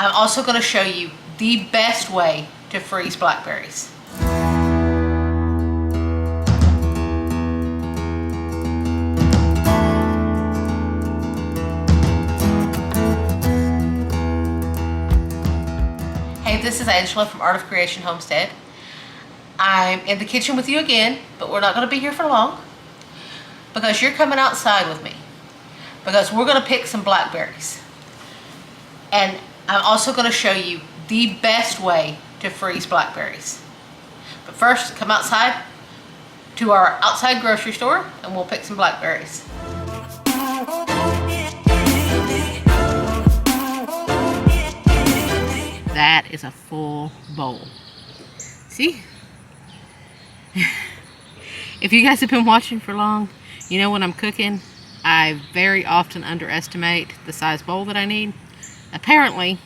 I'm also going to show you the best way to freeze blackberries. Hey, this is Angela from Art of Creation Homestead. I'm in the kitchen with you again, but we're not going to be here for long because you're coming outside with me because we're going to pick some blackberries. And I'm also going to show you the best way to freeze blackberries. But first, come outside to our outside grocery store and we'll pick some blackberries. That is a full bowl. See? If you guys have been watching for long, you know when I'm cooking, I very often underestimate the size bowl that I need. Apparently,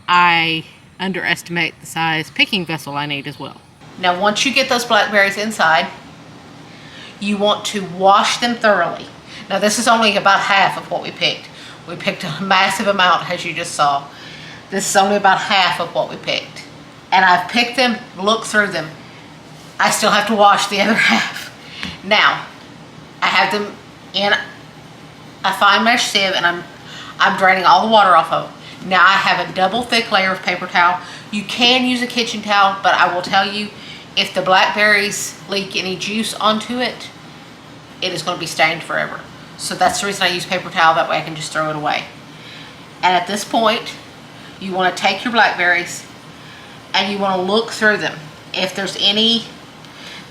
I underestimate the size picking vessel I need as well. Now, once you get those blackberries inside, you want to wash them thoroughly. Now, this is only about half of what we picked. We picked a massive amount, as you just saw. This is only about half of what we picked. And I've picked them, looked through them. I still have to wash the other half. Now, I have them in a fine mesh sieve and I'm draining all the water off of them. Now I have a double thick layer of paper towel. You can use a kitchen towel, but I will tell you, if the blackberries leak any juice onto it, it is going to be stained forever. So that's the reason I use paper towel, that way I can just throw it away. And at this point, you want to take your blackberries and you want to look through them. If there's any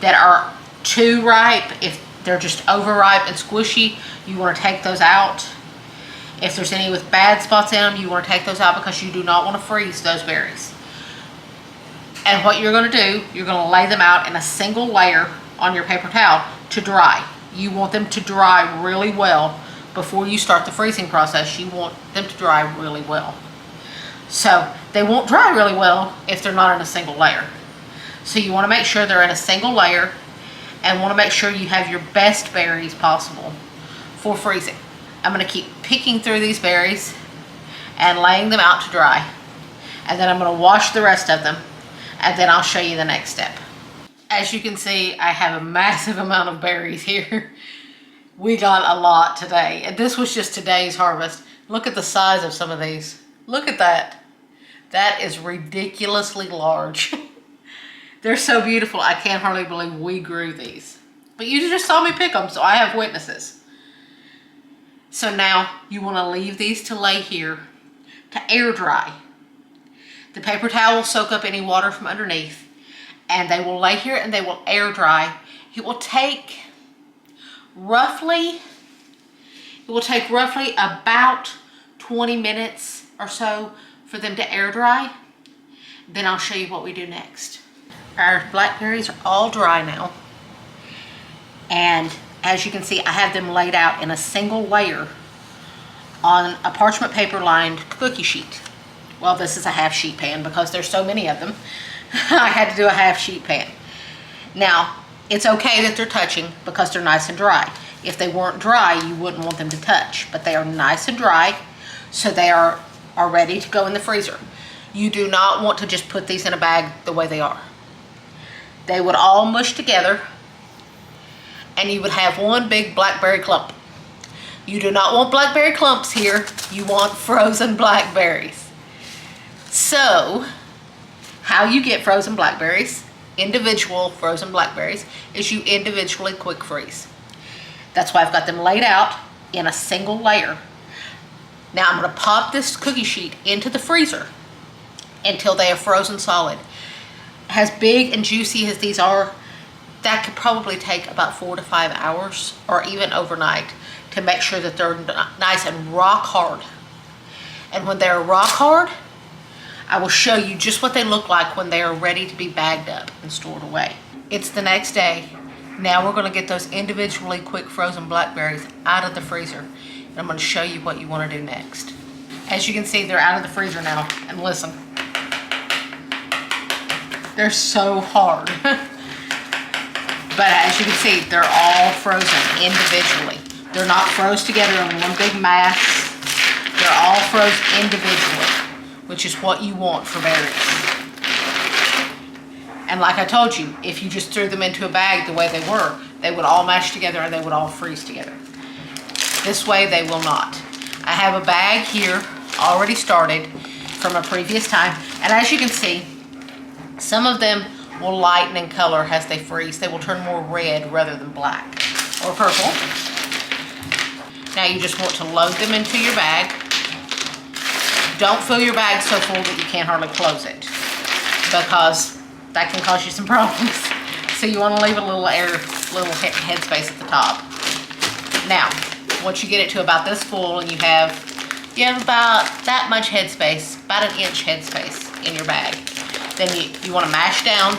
that are too ripe, if they're just overripe and squishy, you want to take those out. If there's any with bad spots in them, you want to take those out because you do not want to freeze those berries. And what you're going to do, you're going to lay them out in a single layer on your paper towel to dry. You want them to dry really well before you start the freezing process. You want them to dry really well. So they won't dry really well if they're not in a single layer. So you want to make sure they're in a single layer and want to make sure you have your best berries possible for freezing. I'm going to keep picking through these berries and laying them out to dry. And then I'm going to wash the rest of them and then I'll show you the next step. As you can see, I have a massive amount of berries here. We got a lot today. And this was just today's harvest. Look at the size of some of these. Look at that. That is ridiculously large. They're so beautiful, I can't hardly believe we grew these. But you just saw me pick them, so I have witnesses. So now you want to leave these to lay here to air dry. The paper towel will soak up any water from underneath and they will lay here and they will air dry. It will take roughly about 20 minutes or so for them to air dry. Then I'll show you what we do next. Our blackberries are all dry now. And as you can see, I have them laid out in a single layer on a parchment paper lined cookie sheet. Well, this is a half sheet pan because there's so many of them. I had to do a half sheet pan. Now, it's okay that they're touching because they're nice and dry. If they weren't dry, you wouldn't want them to touch, but they are nice and dry, so they are ready to go in the freezer. You do not want to just put these in a bag the way they are. They would all mush together and you would have one big blackberry clump. You do not want blackberry clumps here. You want frozen blackberries. So, how you get frozen blackberries, individual frozen blackberries, is you individually quick freeze. That's why I've got them laid out in a single layer. Now I'm going to pop this cookie sheet into the freezer until they are frozen solid. As big and juicy as these are, that could probably take about 4 to 5 hours or even overnight to make sure that they're nice and rock hard. And when they're rock hard, I will show you just what they look like when they are ready to be bagged up and stored away. It's the next day. Now we're going to get those individually quick frozen blackberries out of the freezer. And I'm going to show you what you want to do next. As you can see, they're out of the freezer now. And listen, they're so hard. But as you can see, they're all frozen individually. They're not froze together in one big mass. They're all frozen individually, which is what you want for berries. And like I told you, if you just threw them into a bag the way they would all mash together and they would all freeze together. This way they will not. I have a bag here already started from a previous time, and as you can see, some of them will lighten in color as they freeze. They will turn more red rather than black or purple. Now you just want to load them into your bag. Don't fill your bag so full that you can't hardly close it, because that can cause you some problems. So you want to leave a little head space at the top. Now, once you get it to about this full and you have about that much head space, about an inch head space in your bag, then you want to mash down,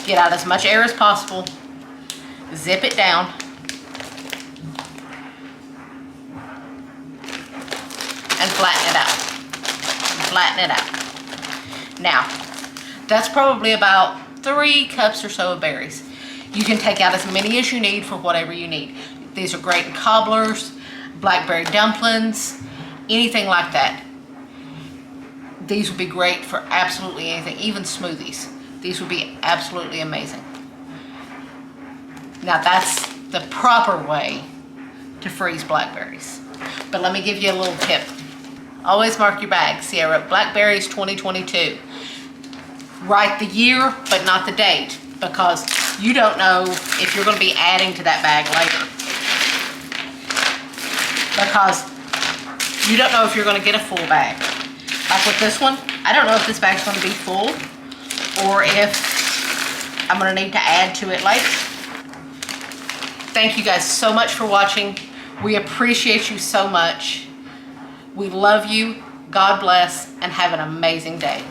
get out as much air as possible, zip it down, and flatten it out. Flatten it out. Now, that's probably about 3 cups or so of berries. You can take out as many as you need for whatever you need. These are great in cobblers, blackberry dumplings, anything like that. These would be great for absolutely anything, even smoothies. These would be absolutely amazing. Now that's the proper way to freeze blackberries. But let me give you a little tip. Always mark your bag. See, I wrote Blackberries 2022. Write the year, but not the date, because you don't know if you're going to be adding to that bag later. Because you don't know if you're going to get a full bag. Like with this one, I don't know if this bag's going to be full or if I'm going to need to add to it later. Thank you guys so much for watching. We appreciate you so much. We love you. God bless, and have an amazing day.